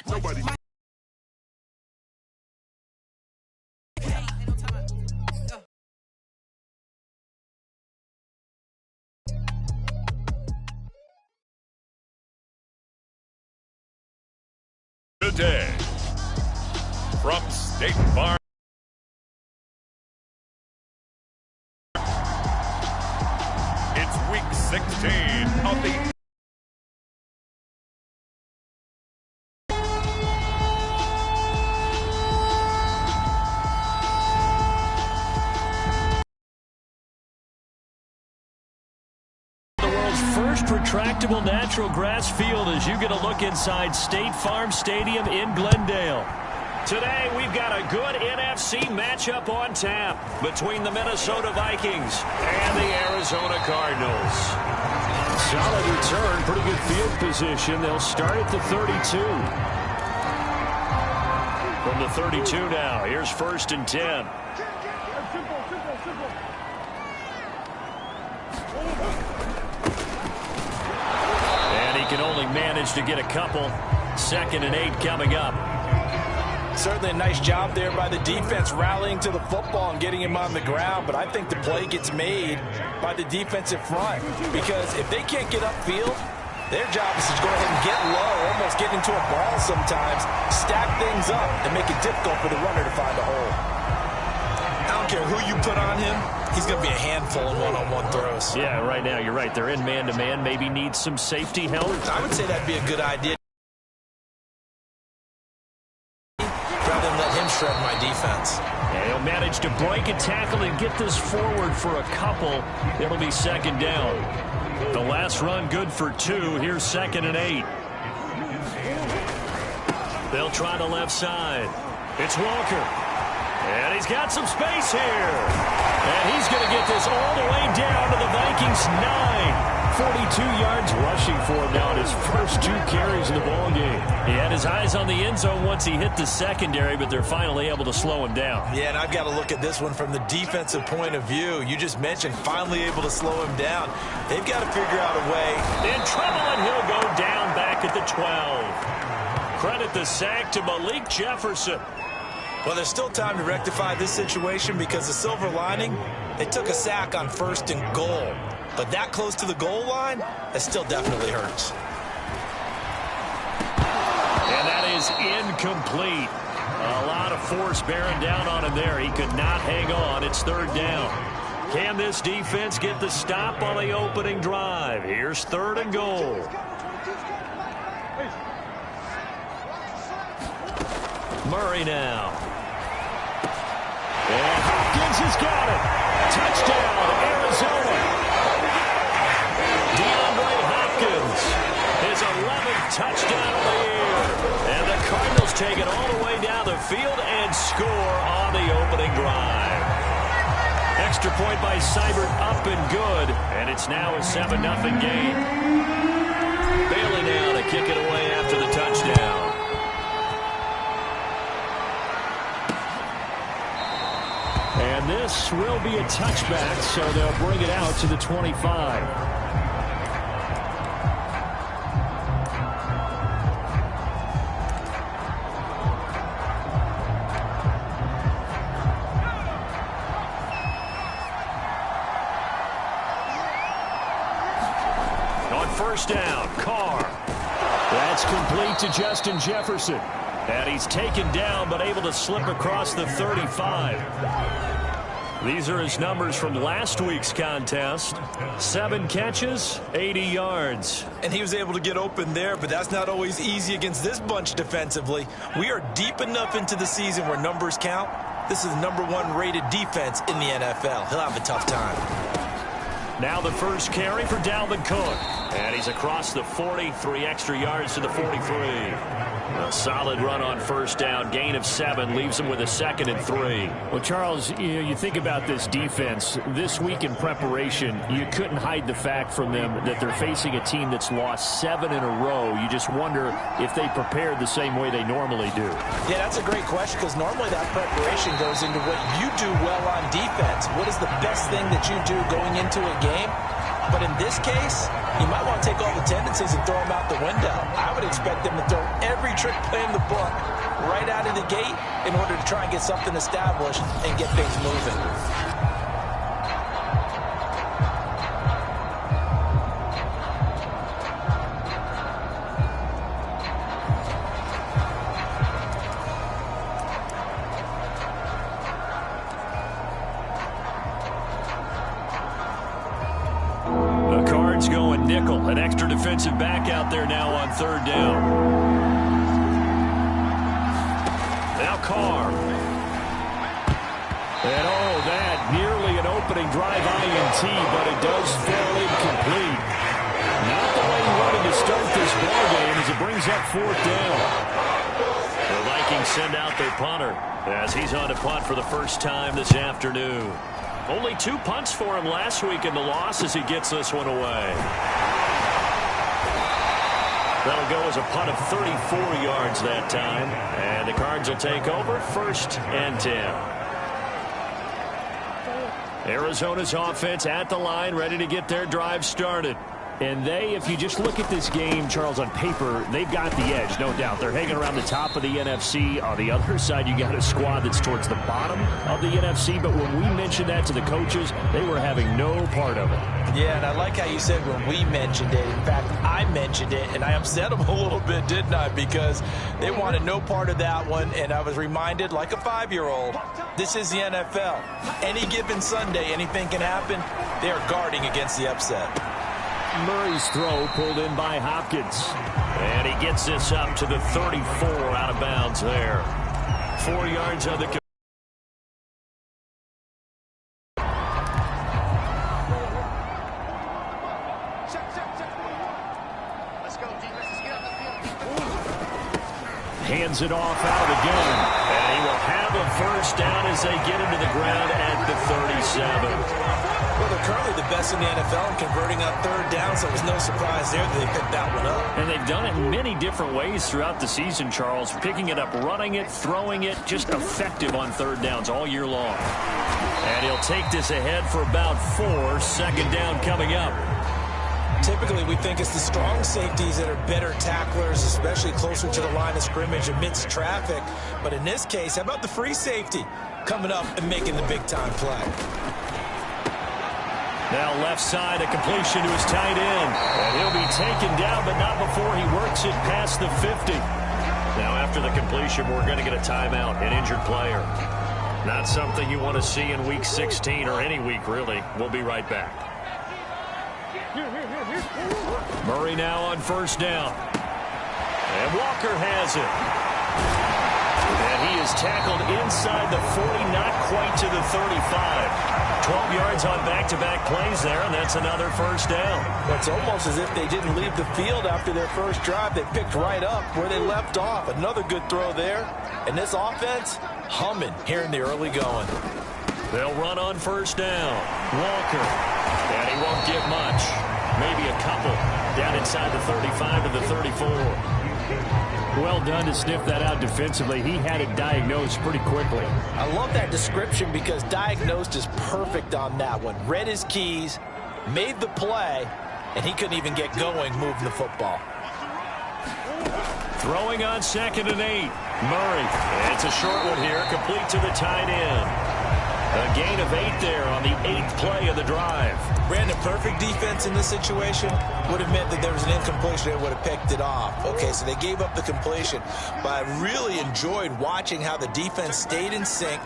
Nobody. Today, from State Farm, it's week 16 of the first retractable natural grass field as you get a look inside State Farm Stadium in Glendale. Today, we've got a good NFC matchup on tap between the Minnesota Vikings and the Arizona Cardinals. Solid return, pretty good field position. They'll start at the 32. From the 32 now, here's 1st and 10. Can only manage to get a couple. 2nd and 8 coming up. Certainly a nice job there by the defense rallying to the football and getting him on the ground, but I think the play gets made by the defensive front because if they can't get upfield, their job is to go ahead and get low, almost get into a ball sometimes, stack things up, and make it difficult for the runner to find a hole. I don't care who you put on him. He's going to be a handful in one-on-one throws. Yeah, right now you're right. They're in man-to-man. Maybe need some safety help. I would say that'd be a good idea. Rather than let him shred my defense. And he'll manage to break a tackle and get this forward for a couple. It'll be 2nd down. The last run good for 2. Here's 2nd and 8. They'll try the left side. It's Walker. And he's got some space here. And he's going to get this all the way down to the Vikings 9. 42 yards rushing for him now in his first 2 carries in the ballgame. He had his eyes on the end zone once he hit the secondary, but they're finally able to slow him down. Yeah, and I've got to look at this one from the defensive point of view. You just mentioned finally able to slow him down. They've got to figure out a way. In trouble, and he'll go down back at the 12. Credit the sack to Malik Jefferson. Well, there's still time to rectify this situation because the silver lining, they took a sack on 1st and goal. But that close to the goal line, that still definitely hurts. And that is incomplete. A lot of force bearing down on him there. He could not hang on. It's 3rd down. Can this defense get the stop on the opening drive? Here's 3rd and goal. Murray now. And Hopkins has got it. Touchdown, Arizona. DeAndre Hopkins, his 11th touchdown of the year. And the Cardinals take it all the way down the field and score on the opening drive. Extra point by Seibert up and good. And it's now a 7-0 game. Bailey now to kick it away after the touchdown. And this will be a touchback, so they'll bring it out to the 25. On 1st down, Carr. That's complete to Justin Jefferson. And he's taken down but able to slip across the 35. These are his numbers from last week's contest. 7 catches, 80 yards. And he was able to get open there, but that's not always easy against this bunch defensively. We are deep enough into the season where numbers count. This is the #1 rated defense in the NFL. He'll have a tough time. Now the first carry for Dalvin Cook. And he's across the 40, 3 extra yards to the 43. A solid run on 1st down. Gain of 7 leaves him with a 2nd and 3. Well, Charles, you think about this defense. This week in preparation, you couldn't hide the fact from them that they're facing a team that's lost 7 in a row. You just wonder if they prepared the same way they normally do. Yeah, that's a great question because normally that preparation goes into what you do well on defense. What is the best thing that you do going into a game? But in this case, you might want to take all the tendencies and throw them out the window. I would expect them to throw every trick play in the book right out of the gate in order to try and get something established and get things moving. Going nickel, an extra defensive back out there now on third down. Now Carr. And that nearly an opening drive INT, but it does fall incomplete. Not the way he wanted to start this ball game as it brings up fourth down. The Vikings send out their punter as he's on to punt for the first time this afternoon. Only 2 punts for him last week in the loss as he gets this one away. That'll go as a punt of 34 yards that time. And the Cards will take over 1st and 10. Arizona's offense at the line, ready to get their drive started. And if you just look at this game, Charles, on paper, they've got the edge, no doubt. They're hanging around the top of the NFC. On the other side, you got a squad that's towards the bottom of the NFC. But when we mentioned that to the coaches, they were having no part of it. Yeah, and I like how you said when we mentioned it. In fact, I mentioned it, and I upset them a little bit, didn't I? Because they wanted no part of that one, and I was reminded, like a 5-year-old, this is the NFL. Any given Sunday, anything can happen. They are guarding against the upset. Murray's throw pulled in by Hopkins. And he gets this up to the 34 out of bounds there. 4 yards on the hands it off out again. And he will have a first down as they get into the ground at the 37. Well, they're currently the best in the NFL in converting on third down, so it was no surprise there that they picked that one up. And they've done it in many different ways throughout the season, Charles. Picking it up, running it, throwing it, just effective on third downs all year long. And he'll take this ahead for about 4. 2nd down coming up. Typically, we think it's the strong safeties that are better tacklers, especially closer to the line of scrimmage amidst traffic. But in this case, how about the free safety coming up and making the big-time play? Now left side, a completion to his tight end. And he'll be taken down, but not before he works it past the 50. Now after the completion, we're going to get a timeout, an injured player. Not something you want to see in Week 16 or any week, really. We'll be right back. Murray now on first down. And Walker has it. And he is tackled inside the 40, not quite to the 35. 12 yards on back-to-back plays there, and that's another first down. It's almost as if they didn't leave the field after their first drive. They picked right up where they left off. Another good throw there. And this offense, humming here in the early going. They'll run on first down. Walker. And he won't get much. Maybe a couple down inside the 35 to the 34. Well done to sniff that out defensively. He had it diagnosed pretty quickly. I love that description because diagnosed is perfect on that one. Read his keys, made the play, and he couldn't even get going moving the football. Throwing on 2nd and 8. Murray. And it's a short one here, complete to the tight end. A gain of 8 there on the 8th play of the drive. Brandon, perfect defense in this situation would have meant that there was an incompletion. They would have picked it off. Okay, so they gave up the completion. But I really enjoyed watching how the defense stayed in sync,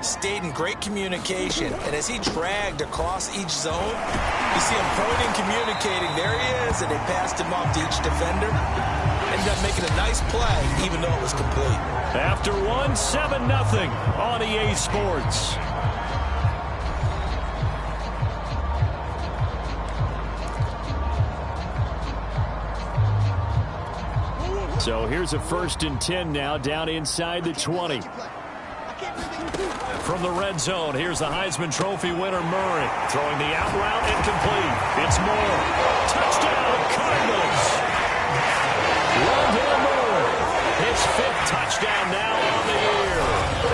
stayed in great communication. And as he dragged across each zone, you see him pointing, communicating. There he is, and they passed him off to each defender. Ended up making a nice play, even though it was complete. After 1, 7-0 on EA Sports. So here's a 1st and 10 now, down inside the 20. From the red zone, here's the Heisman Trophy winner, Murray. Throwing the out route and complete. It's Moore. Touchdown, Cardinals. Rondale Moore. His 5th touchdown now on the year.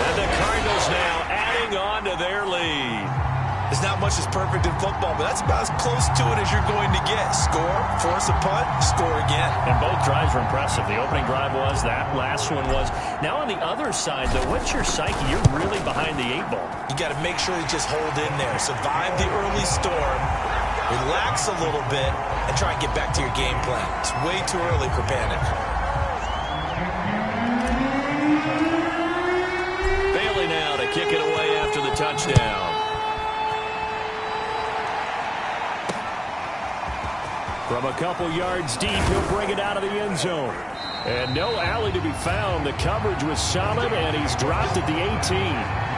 And the Cardinals now adding on to their lead. There's not much wish is perfect in football, but that's about as close to it as you're going to get. Score, force a punt, score again. And both drives were impressive. The opening drive was, that last one was. Now on the other side, though, what's your psyche? You're really behind the 8-ball. You got to make sure you just hold in there. Survive the early storm, relax a little bit, and try and get back to your game plan. It's way too early for panic. Bailey now to kick it away after the touchdown. From a couple yards deep, he'll bring it out of the end zone. And no alley to be found. The coverage was solid, and he's dropped at the 18.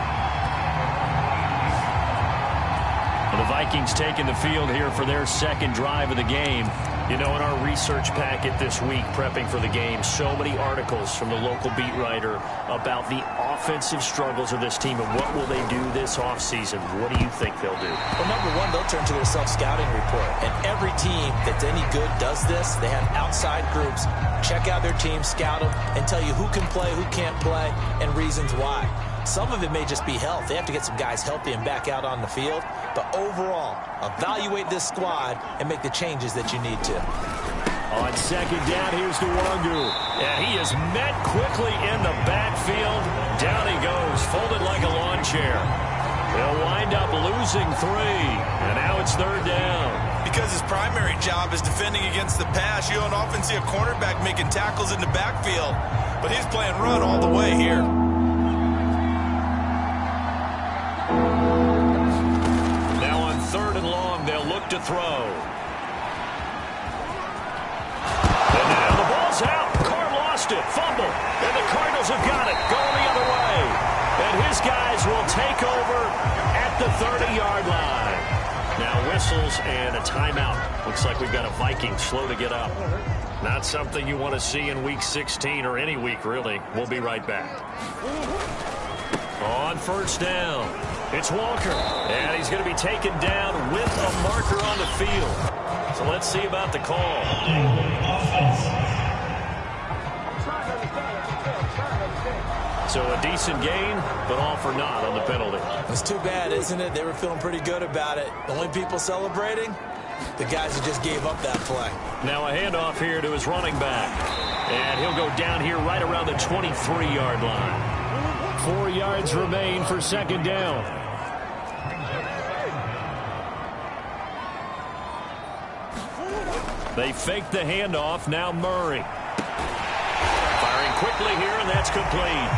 The Vikings taking the field here for their second drive of the game. You know, in our research packet this week, prepping for the game, so many articles from the local beat writer about the offensive struggles of this team and what will they do this offseason. What do you think they'll do? Well, number one, they'll turn to their self-scouting report. And every team that's any good does this. They have outside groups. Check out their team, scout them, and tell you who can play, who can't play, and reasons why. Some of it may just be health. They have to get some guys healthy and back out on the field. But overall, evaluate this squad and make the changes that you need to. On second down, here's Nwangu. And he is met quickly in the backfield. Down he goes, folded like a lawn chair. They'll wind up losing 3. And now it's third down. Because his primary job is defending against the pass, you don't often see a cornerback making tackles in the backfield. But he's playing run all the way here. Now on third and long, they'll look to throw. And now the ball's out. Carr lost it. Fumble. And the Cardinals have got it. Going the other way. And his guys will take over at the 30-yard line. Now whistles and a timeout. Looks like we've got a Viking slow to get up. Not something you want to see in Week 16 or any week, really. We'll be right back. On first down, it's Walker. And he's going to be taken down with a marker on the field. So let's see about the call. So a decent gain, but all for naught on the penalty. It's too bad, isn't it? They were feeling pretty good about it. The only people celebrating, the guys who just gave up that play. Now a handoff here to his running back. And he'll go down here right around the 23-yard line. 4 yards remain for second down. They fake the handoff. Now Murray. Firing quickly here, and that's complete.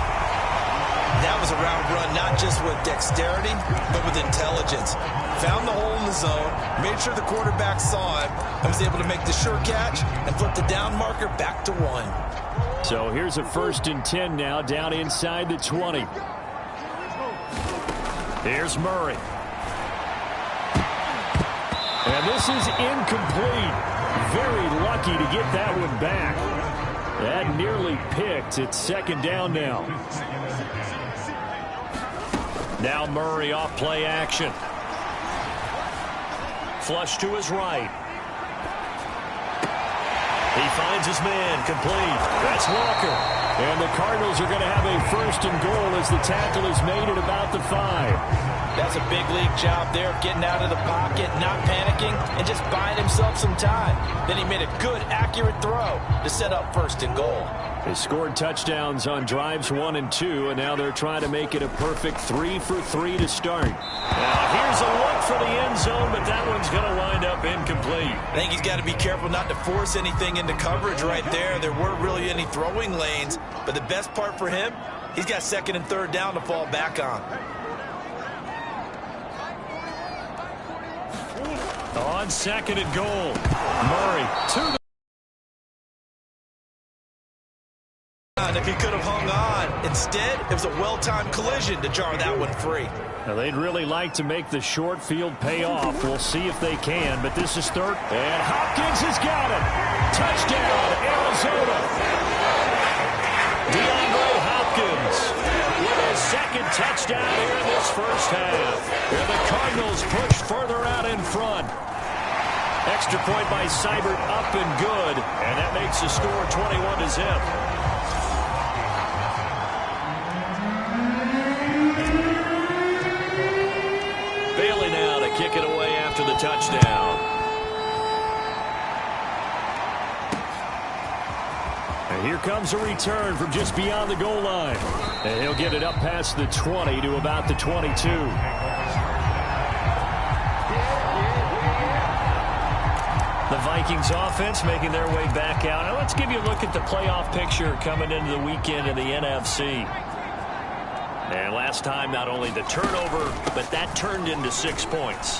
That was a route run, not just with dexterity, but with intelligence. Found the hole in the zone, made sure the quarterback saw it, and was able to make the sure catch and flip the down marker back to 1. So here's a 1st and 10 now, down inside the 20. Here's Murray. And this is incomplete. Very lucky to get that one back. That nearly picked. It's second down now. Now Murray off play action. Flush to his right. He finds his man, complete. That's Walker. And the Cardinals are going to have a 1st and goal as the tackle is made at about the 5. That's a big league job there, getting out of the pocket, not panicking, and just buying himself some time. Then he made a good, accurate throw to set up 1st and goal. They scored touchdowns on drives 1 and 2, and now they're trying to make it a perfect 3 for 3 to start. Now here's a look for the end zone, but that one's going to wind up incomplete. I think he's got to be careful not to force anything into coverage right there. There weren't really any throwing lanes, but the best part for him, he's got 2nd and 3rd down to fall back on. On 2nd and goal, Murray to the... And if he could have hung on, instead, it was a well-timed collision to jar that one free. Now, they'd really like to make the short field pay off. We'll see if they can, but this is 3rd. And Hopkins has got it. Touchdown, Arizona. DeAndre Hopkins with his 2nd touchdown here in this first half. And the Cardinals push further out in front. Extra point by Seibert, up and good. And that makes the score 21-0. Kick it touchdown. And here comes a return from just beyond the goal line. And he'll get it up past the 20 to about the 22. The Vikings offense making their way back out. Now let's give you a look at the playoff picture coming into the weekend in the NFC. And last time, not only the turnover, but that turned into 6 points.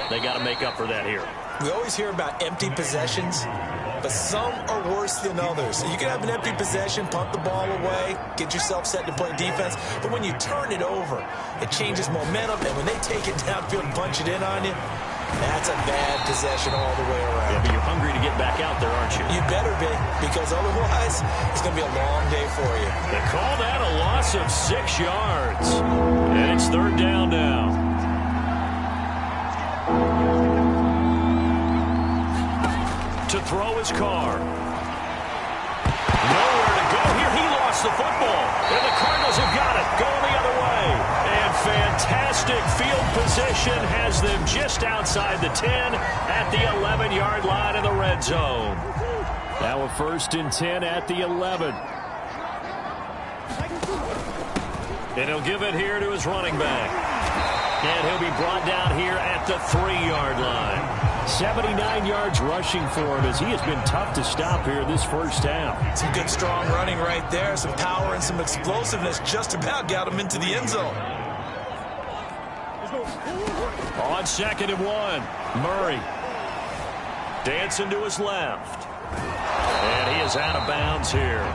They got to make up for that here. We always hear about empty possessions, but some are worse than others. You can have an empty possession, punt the ball away, get yourself set to play defense, but when you turn it over, it changes momentum, and when they take it downfield and punch it in on you, that's a bad possession all the way around. Yeah, but you're hungry to get back out there, aren't you? You better be, because otherwise, it's going to be a long day for you. They call that a loss of 6 yards. And it's 3rd down now. To throw his car. Nowhere to go here. He lost the football. And the Cardinals have got it. Going the other way. And fantastic field position has them just outside the 10 at the 11-yard line in the red zone. Now a 1st and 10 at the 11. And he'll give it here to his running back. And he'll be brought down here at the 3-yard line. 79 yards rushing for him as he has been tough to stop here this first half. Some good strong running right there. Some power and some explosiveness just about got him into the end zone. On 2nd and 1, Murray dancing to his left. And he is out of bounds here.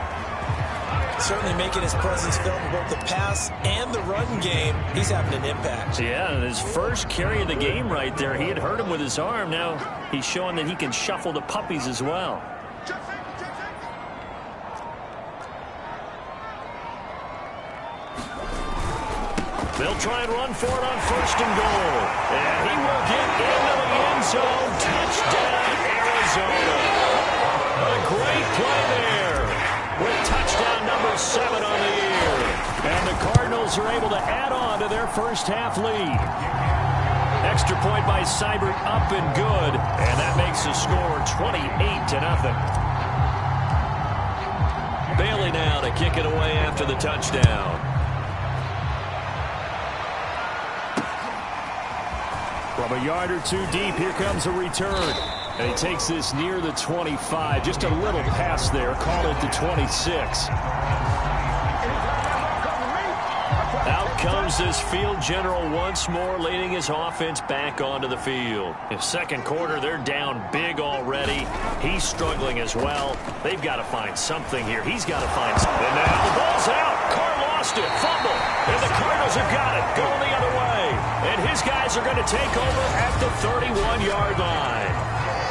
Certainly making his presence felt in both the pass and the run game. He's having an impact. Yeah, his first carry of the game right there. He had hurt him with his arm. Now he's showing that he can shuffle the puppies as well. They'll try and run for it on 1st and goal. And he will get into the end zone. Touchdown, Arizona. A great play there with touchdown number 7 on the year. And the Cardinals are able to add on to their first half lead. Extra point by Seibert, up and good. And that makes the score 28-0. Bailey now to kick it away after the touchdown. From a yard or 2 deep, here comes a return. And he takes this near the 25. Just a little pass there. Call it the 26. Out comes this field general once more, leading his offense back onto the field. In 2nd quarter, they're down big already. He's struggling as well. They've got to find something here. He's got to find something. And now the ball's out. Carr lost it. Fumble. And the Cardinals have got it. Going the other way. And his guys are going to take over at the 31-yard line.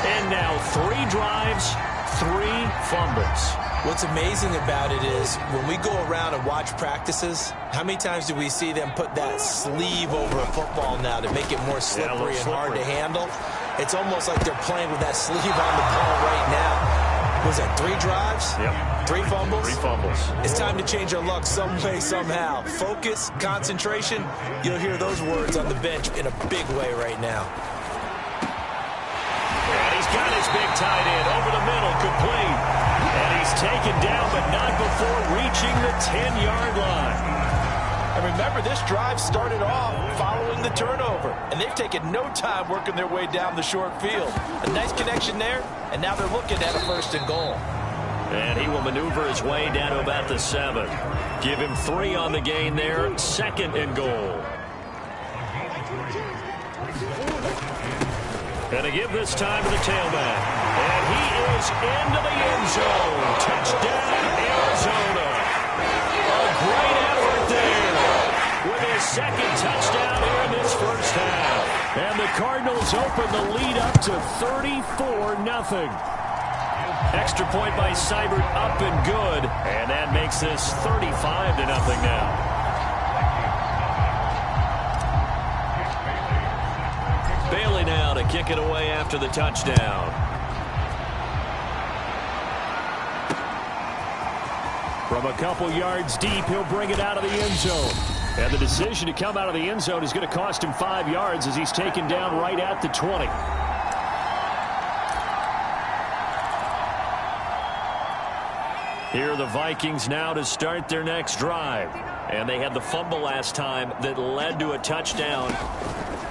And now 3 drives, 3 fumbles. What's amazing about it is when we go around and watch practices, how many times do we see them put that sleeve over a football now to make it more slippery and hard to handle? It's almost like they're playing with that sleeve on the ball right now. Was that 3 drives? Yep. 3 fumbles? 3 fumbles. It's time to change our luck some way, somehow. Focus, concentration, you'll hear those words on the bench in a big way right now. And he's got his big tight end over the middle, complete. And he's taken down, but not before reaching the 10-yard line. And remember, this drive started off following the turnover, and they've taken no time working their way down the short field. A nice connection there, and now they're looking at a 1st and goal. And he will maneuver his way down to about the 7. Give him 3 on the gain there, 2nd and goal. And to give this time to the tailback. And he is into the end zone. Touchdown, Arizona. A great effort there with his 2nd touchdown here in this first half. And the Cardinals open the lead up to 34-0. Extra point by Seibert, up and good. And that makes this 35-0 now. Bailey now to kick it away after the touchdown. From a couple yards deep, he'll bring it out of the end zone. And the decision to come out of the end zone is going to cost him 5 yards as he's taken down right at the 20. Here are the Vikings now to start their next drive. And they had the fumble last time that led to a touchdown.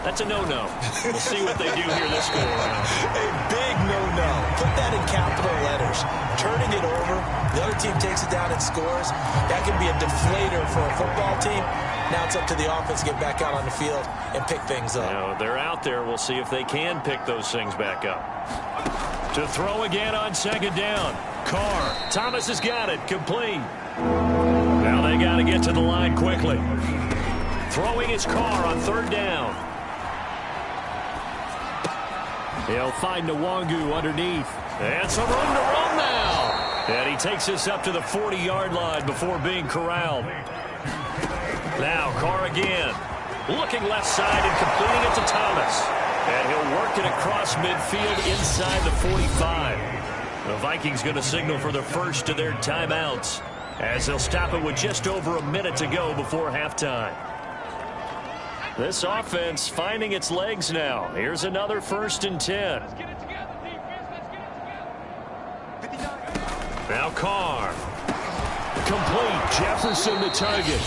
That's a no-no. We'll see what they do here this go around. A big no-no. Put that in capital letters. Turning it over, the other team takes it down and scores. That can be a deflator for a football team. Now it's up to the offense to get back out on the field and pick things up. Now, they're out there. We'll see if they can pick those things back up. To throw again on second down. Carr. Thomas has got it. Complete. Now they got to get to the line quickly. Throwing his Carr on third down. He'll find Nwangu underneath. And some room to run now. And he takes us up to the 40-yard line before being corralled. Now Carr again. Looking left side and completing it to Thomas. And he'll work it across midfield inside the 45. The Vikings going to signal for the first of their timeouts as they'll stop it with just over a minute to go before halftime. This offense finding its legs now. Here's another 1st and 10. Now Carr. Complete. Jefferson the target.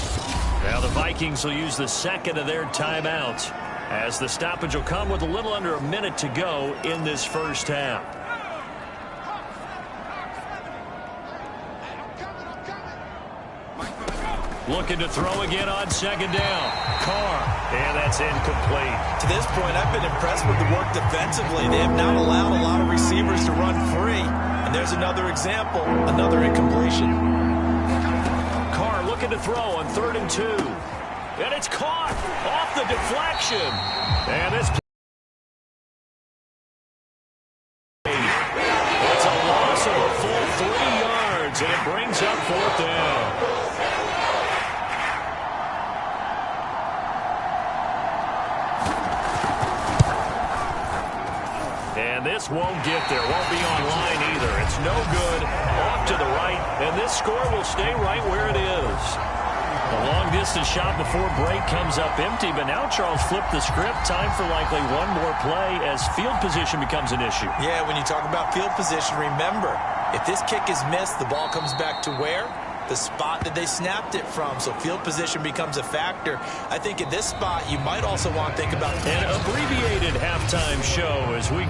Now the Vikings will use the second of their timeouts as the stoppage will come with a little under a minute to go in this first half. Looking to throw again on second down. Carr. And that's incomplete. To this point, I've been impressed with the work defensively. They have not allowed a lot of receivers to run free. And there's another example, another incompletion. Carr looking to throw on 3rd and 2. And it's caught off the deflection. And this it's a loss of a full 3 yards, and it brings up 4th down. And this won't get there. Won't be online either. It's no good. Off to the right. And this score will stay right where it is. The long-distance shot before break comes up empty. But now Charles flipped the script. Time for likely one more play as field position becomes an issue. Yeah, when you talk about field position, remember, if this kick is missed, the ball comes back to where? The spot that they snapped it from. So field position becomes a factor. I think in this spot, you might also want to think about an abbreviated halftime show as we...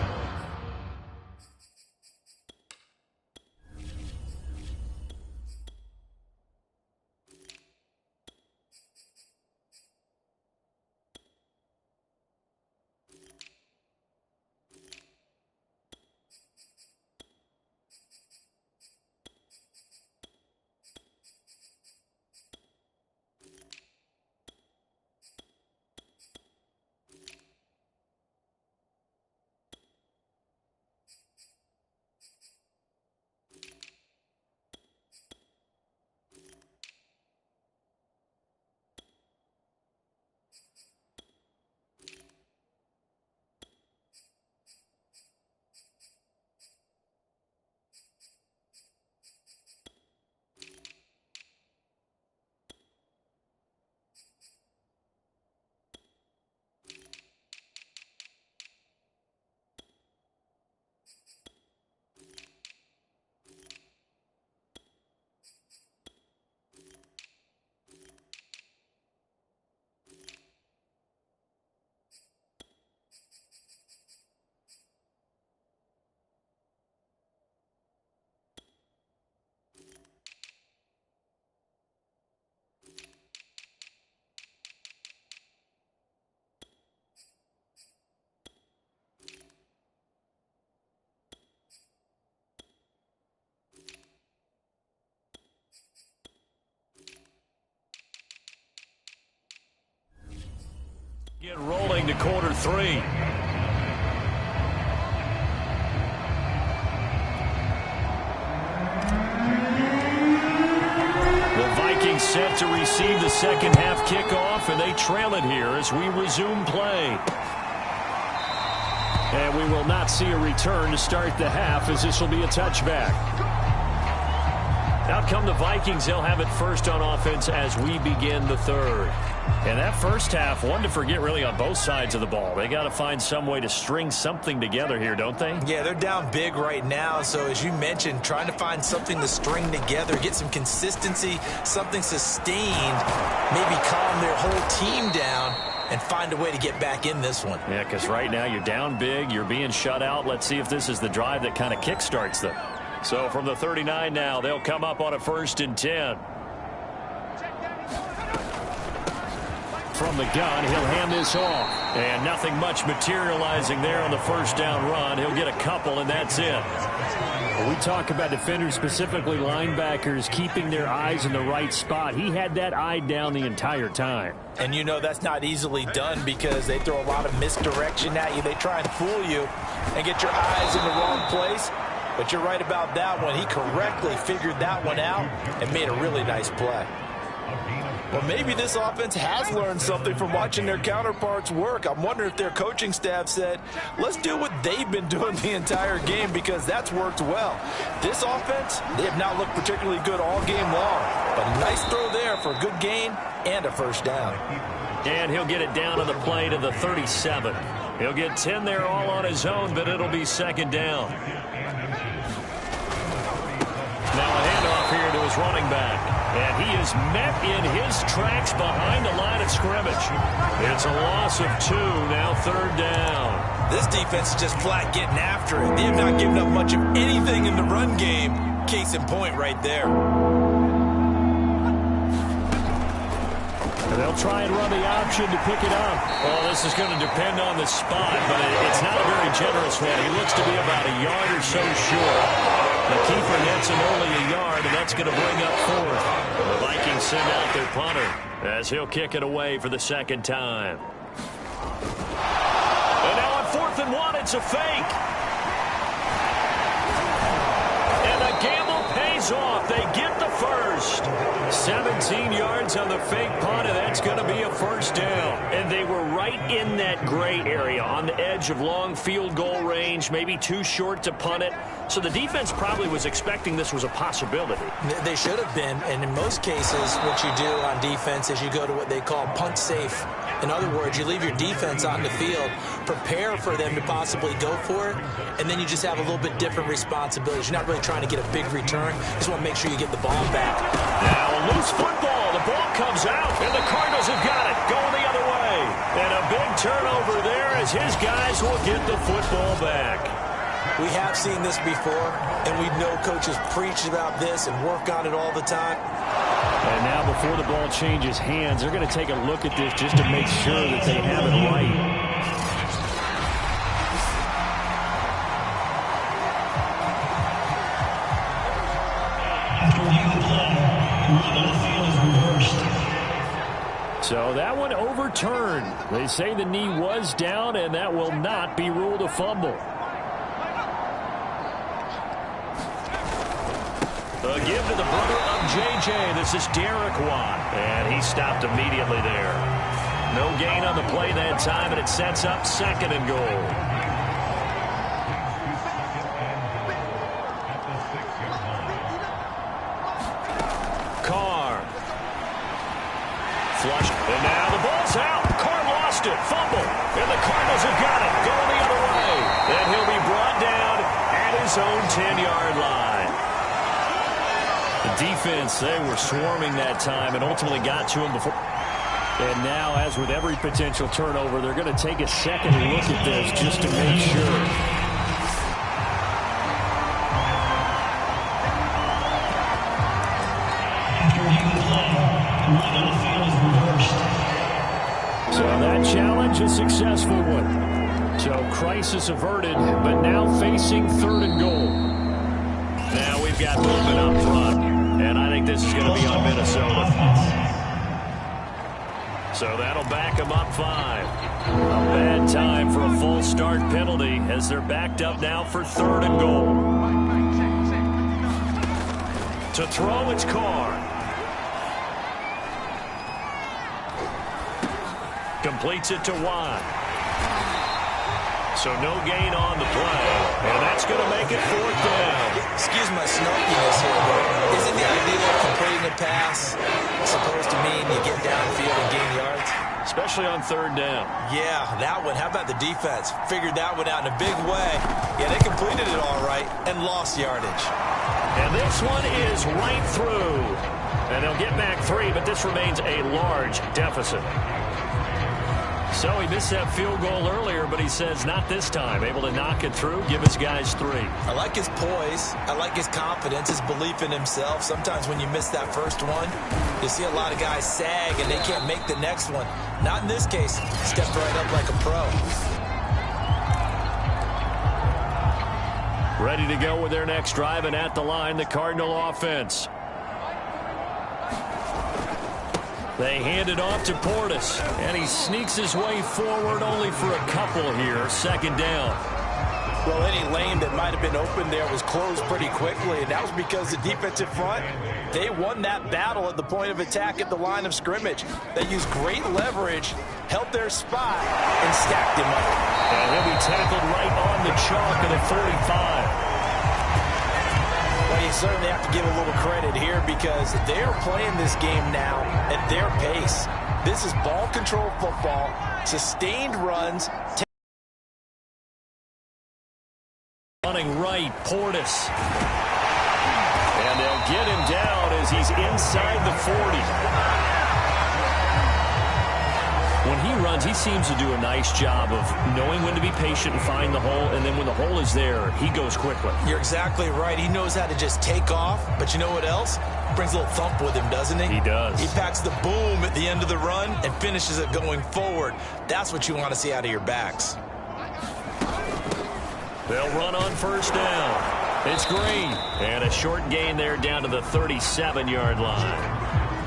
Get rolling to quarter 3. The Vikings set to receive the second half kickoff, and they trail it here as we resume play. And we will not see a return to start the half as this will be a touchback. Out come the Vikings. They'll have it first on offense as we begin the third. And that first half, one to forget really on both sides of the ball. They got to find some way to string something together here, don't they? Yeah, they're down big right now. So as you mentioned, trying to find something to string together, get some consistency, something sustained, maybe calm their whole team down and find a way to get back in this one. Yeah, because right now you're down big, you're being shut out. Let's see if this is the drive that kind of kickstarts them. So from the 39 now, they'll come up on a 1st and 10. From the gun, he'll hand this off. And nothing much materializing there on the first down run. He'll get a couple, and that's it. When we talk about defenders, specifically linebackers, keeping their eyes in the right spot. He had that eye down the entire time. And you know that's not easily done because they throw a lot of misdirection at you. They try and fool you and get your eyes in the wrong place. But you're right about that one. He correctly figured that one out and made a really nice play. Well, maybe this offense has learned something from watching their counterparts work. I'm wondering if their coaching staff said, let's do what they've been doing the entire game because that's worked well. This offense, they have not looked particularly good all game long. But a nice throw there for a good gain and a first down. And he'll get it down on the play to the 37. He'll get 10 there all on his own, but it'll be 2nd down. Now a handoff here to his running back. And he is met in his tracks behind the line of scrimmage. It's a loss of 2, now 3rd down. This defense is just flat getting after it. They have not given up much of anything in the run game. Case in point right there. And they'll try and run the option to pick it up. Well, this is going to depend on the spot, but it's not a very generous one. He looks to be about a yard or so short. The keeper nets him only a yard, and that's going to bring up 4th. The Vikings send out their punter as he'll kick it away for the 2nd time. And now on 4th and 1, it's a fake. And the gamble pays off. They get the first. 17 yards on the fake punt, and that's going to be a first down. And they were right in that gray area on the edge of long field goal range, maybe too short to punt it. So the defense probably was expecting this was a possibility. They should have been, and in most cases, what you do on defense is you go to what they call punt safe. In other words, you leave your defense on the field, prepare for them to possibly go for it, and then you just have a little bit different responsibilities. You're not really trying to get a big return. You just want to make sure you get the ball back. Now a loose football. The ball comes out, and the Cardinals have got it. Going the other way. And a big turnover there as his guys will get the football back. We have seen this before, and we know coaches preach about this and work on it all the time. And now before the ball changes hands, they're going to take a look at this just to make sure that they have it right. So that one overturned. They say the knee was down, and that will not be ruled a fumble. A give to the brother of J.J. This is Derek Watt. And he stopped immediately there. No gain on the play that time, and it sets up 2nd and goal. Carr. Flush. And now the ball's out. Carr lost it. Fumble. And the Cardinals have got it. Going the other way. And he'll be brought down at his own 10-yard line. The defense, they were swarming that time and ultimately got to him before. And now, as with every potential turnover, they're going to take a second look at this just to make sure. So that challenge, a successful one. So crisis averted, but now facing 3rd and goal. Now we've got movement up front. And I think this is going to be on Minnesota. So that'll back them up 5. A bad time for a false start penalty as they're backed up now for 3rd and goal. To throw, it's Carr. Completes it to Watt. So no gain on the play. And that's going to make it 4th down. Excuse my snarkiness here, but isn't the pass supposed to mean you get downfield and gain yards? Especially on third down. Yeah, that one. How about the defense? Figured that one out in a big way. Yeah, they completed it all right and lost yardage. And this one is right through. And they'll get back 3, but this remains a large deficit. So he missed that field goal earlier, but he says not this time. Able to knock it through, give his guys 3. I like his poise. I like his confidence, his belief in himself. Sometimes when you miss that first one, you see a lot of guys sag and they can't make the next one. Not in this case. Stepped right up like a pro. Ready to go with their next drive, and at the line, the Cardinal offense. They hand it off to Portis, and he sneaks his way forward only for a couple here. Second down. Well, any lane that might have been open there was closed pretty quickly, and that was because the defensive front, they won that battle at the point of attack at the line of scrimmage. They used great leverage, held their spot, and stacked him up. And he'll be tackled right on the chalk at the 45. Well, you certainly have to give a little credit here because they're playing this game now at their pace. This is ball control football, sustained runs. Running right, Portis. And they'll get him down as he's inside the 40. When he runs, he seems to do a nice job of knowing when to be patient and find the hole, and then when the hole is there, he goes quickly. You're exactly right. He knows how to just take off, but you know what else? Brings a little thump with him, doesn't he? He does. He packs the boom at the end of the run and finishes it going forward. That's what you want to see out of your backs. They'll run on first down. It's Green. And a short gain there down to the 37-yard line.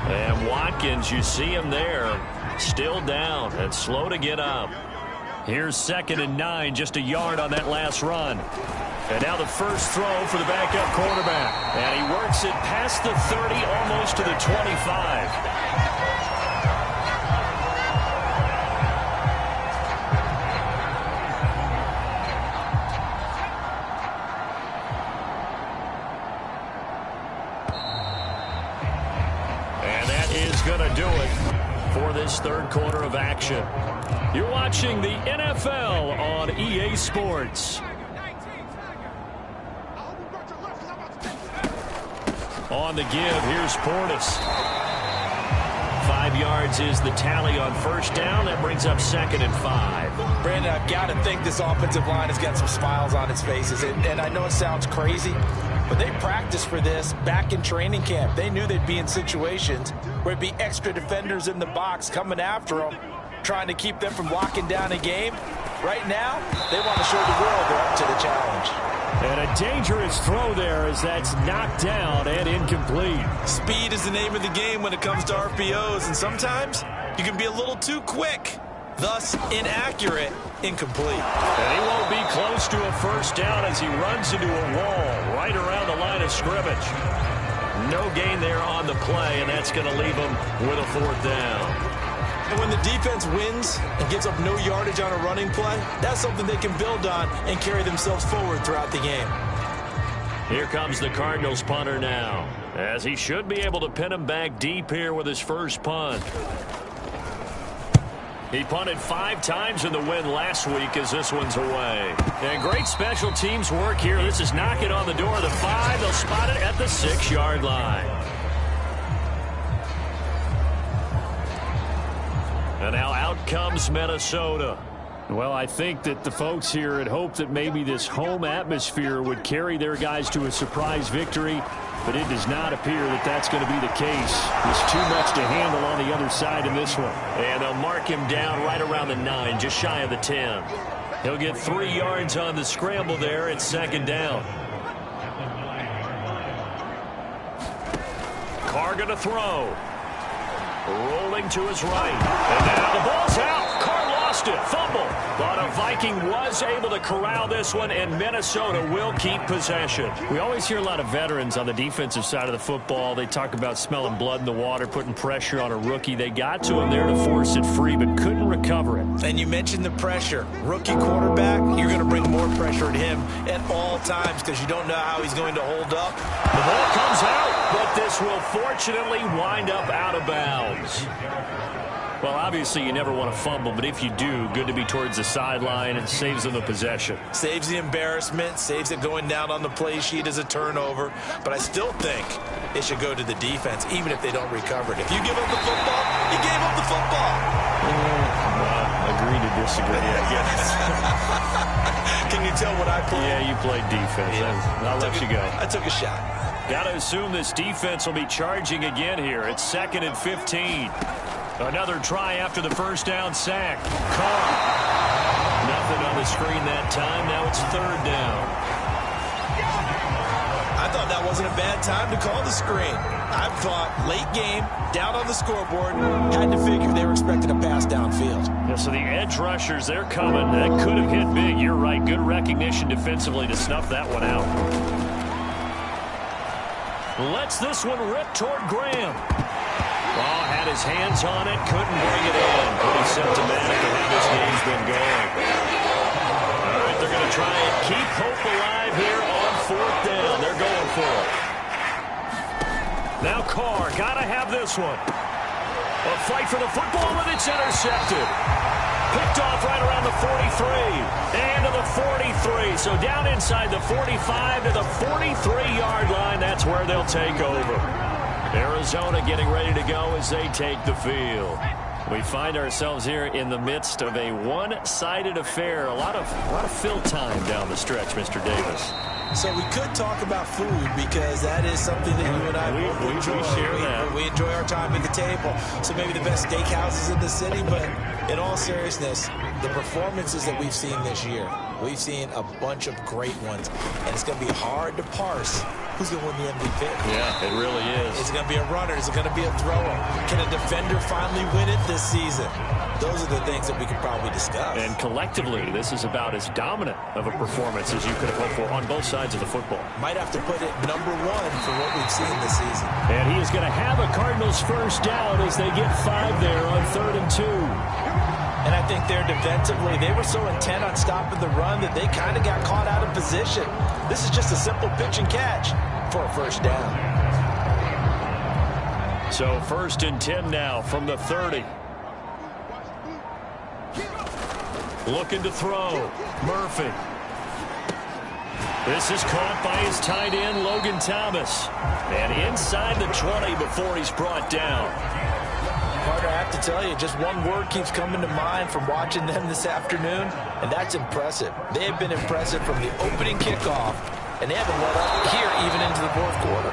And Watkins, you see him there, still down and slow to get up. Here's 2nd and 9, just a yard on that last run. And now the first throw for the backup quarterback. And he works it past the 30, almost to the 25. Going to do it for this third quarter of action. You're watching the NFL on EA Sports. On the give, here's Portis. 5 yards is the tally on first down. That brings up 2nd and 5. Brandon, I've got to think this offensive line has got some smiles on its faces. And I know it sounds crazy, but they practiced for this back in training camp. They knew they'd be in situations where it'd be extra defenders in the box coming after them, trying to keep them from locking down a game. Right now, they want to show the world they're up to the challenge. And a dangerous throw there as that's knocked down and incomplete. Speed is the name of the game when it comes to RPOs, and sometimes you can be a little too quick, thus inaccurate, incomplete. And he won't be close to a first down as he runs into a wall right around the line of scrimmage. No gain there on the play, and that's going to leave him with a 4th down. And when the defense wins and gives up no yardage on a running play, that's something they can build on and carry themselves forward throughout the game. Here comes the Cardinals punter now, as he should be able to pin him back deep here with his first punt. He punted 5 times in the win last week as this one's away. And great special teams work here. This is knocking on the door of the 5. They'll spot it at the 6-yard line. And now out comes Minnesota. Well, I think that the folks here had hoped that maybe this home atmosphere would carry their guys to a surprise victory, but it does not appear that that's going to be the case. There's too much to handle on the other side in this one. And they'll mark him down right around the 9, just shy of the 10. He'll get 3 yards on the scramble there at 2nd down. Carr going to throw. Rolling to his right. And now the ball's out. Carr lost it. Fumble. But a Viking was able to corral this one, and Minnesota will keep possession. We always hear a lot of veterans on the defensive side of the football. They talk about smelling blood in the water, putting pressure on a rookie. They got to him there to force it free, but couldn't recover it. And you mentioned the pressure. Rookie quarterback, you're going to bring more pressure at him at all times because you don't know how he's going to hold up. The ball comes out, but this will fortunately wind up out of bounds. Well, obviously you never want to fumble, but if you do, good to be towards the sideline. It saves them the possession. Saves the embarrassment, saves it going down on the play sheet as a turnover. But I still think it should go to the defense, even if they don't recover it. If you give up the football, you gave up the football. Agree to disagree, I guess. Can you tell what I played? Yeah, you played defense. Yeah. I'll let you go. I took a shot. Got to assume this defense will be charging again here. It's 2nd and 15. Another try after the first down sack. Carr. Nothing on the screen that time. Now it's 3rd down. I thought that wasn't a bad time to call the screen. I thought late game, down on the scoreboard, had to figure they were expecting a pass downfield. Yeah, so the edge rushers, they're coming. That could have hit big. You're right. Good recognition defensively to snuff that one out. Lets this one rip toward Graham. Oh, had his hands on it, couldn't bring it in. Pretty symptomatic of how this game's been going. All right, they're going to try and keep hope alive here on 4th down. They're going for it. Now Carr, got to have this one. A fight for the football, and it's intercepted. Picked off right around the 43. And to the 43. So down inside the 45 to the 43-yard line. That's where they'll take over. Arizona getting ready to go as they take the field. We find ourselves here in the midst of a one-sided affair. A lot of fill time down the stretch, Mr. Davis. So we could talk about food because that is something that you and I we enjoy. share that. We enjoy our time at the table. So maybe the best steakhouses in the city, but in all seriousness, the performances that we've seen this year, we've seen a bunch of great ones, and it's going to be hard to parse who's going to win the MVP. Yeah, it really is. Is it going to be a runner? Is it going to be a thrower? Can a defender finally win it this season? Those are the things that we could probably discuss. And collectively, this is about as dominant of a performance as you could have hoped for on both sides of the football. Might have to put it #1 for what we've seen this season. And he is going to have a Cardinals first down as they get 5 there on 3rd and 2. And I think there defensively, they were so intent on stopping the run that they kind of got caught out of position. This is just a simple pitch and catch for a first down. So 1st and 10 now from the 30. Looking to throw. Murphy. This is caught by his tight end, Logan Thomas. And inside the 20 before he's brought down. Carter, I have to tell you, just one word keeps coming to mind from watching them this afternoon, and that's impressive. They have been impressive from the opening kickoff, and they haven't let up here even into the 4th quarter.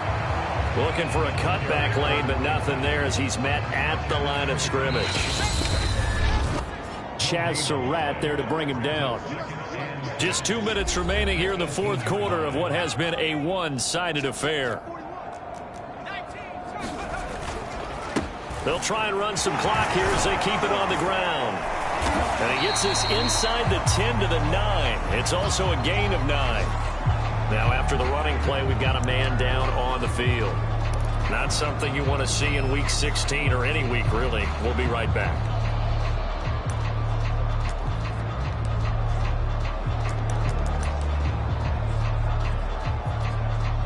Looking for a cutback lane, but nothing there as he's met at the line of scrimmage. Chaz Surratt there to bring him down. Just 2 minutes remaining here in the 4th quarter of what has been a one-sided affair. They'll try and run some clock here as they keep it on the ground. And he gets this inside the 10 to the 9. It's also a gain of 9. Now after the running play, we've got a man down on the field. Not something you want to see in Week 16 or any week, really. We'll be right back.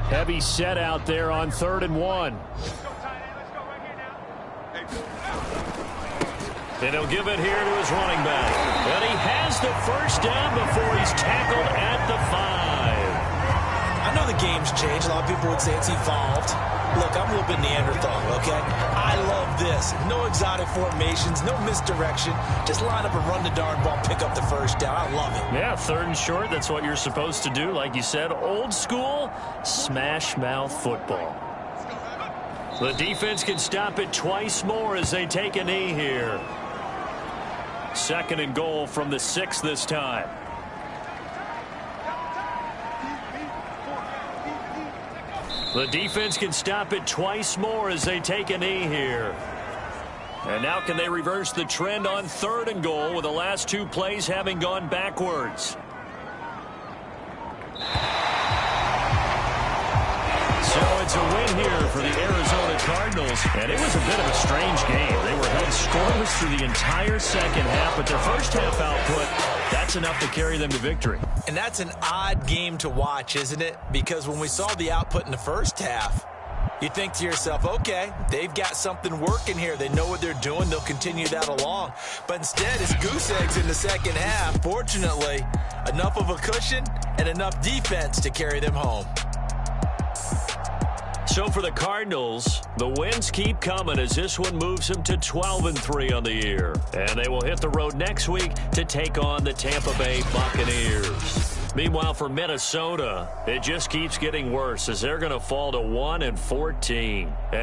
Heavy set out there on 3rd and 1. And he'll give it here to his running back. And he has the first down before he's tackled at the 5. I know the game's changed. A lot of people would say it's evolved. Look, I'm a little bit Neanderthal, okay? I love this. No exotic formations, no misdirection. Just line up and run the darn ball, pick up the first down. I love it. Yeah, 3rd and short. That's what you're supposed to do. Like you said, old school smash mouth football. The defense can stop it twice more as they take a knee here. 2nd and goal from the 6 this time. The defense can stop it twice more as they take a knee here. And now can they reverse the trend on 3rd and goal with the last 2 plays having gone backwards? So it's a win here for the Arizona Cardinals, and it was a bit of a strange game. They were held scoreless through the entire second half, but their first half output, that's enough to carry them to victory. And that's an odd game to watch, isn't it? Because when we saw the output in the first half, you think to yourself, okay, they've got something working here. They know what they're doing. They'll continue that along. But instead, it's goose eggs in the second half. Fortunately, enough of a cushion and enough defense to carry them home. So for the Cardinals, the wins keep coming as this one moves them to 12-3 on the year. And they will hit the road next week to take on the Tampa Bay Buccaneers. Meanwhile, for Minnesota, it just keeps getting worse as they're going to fall to 1-14.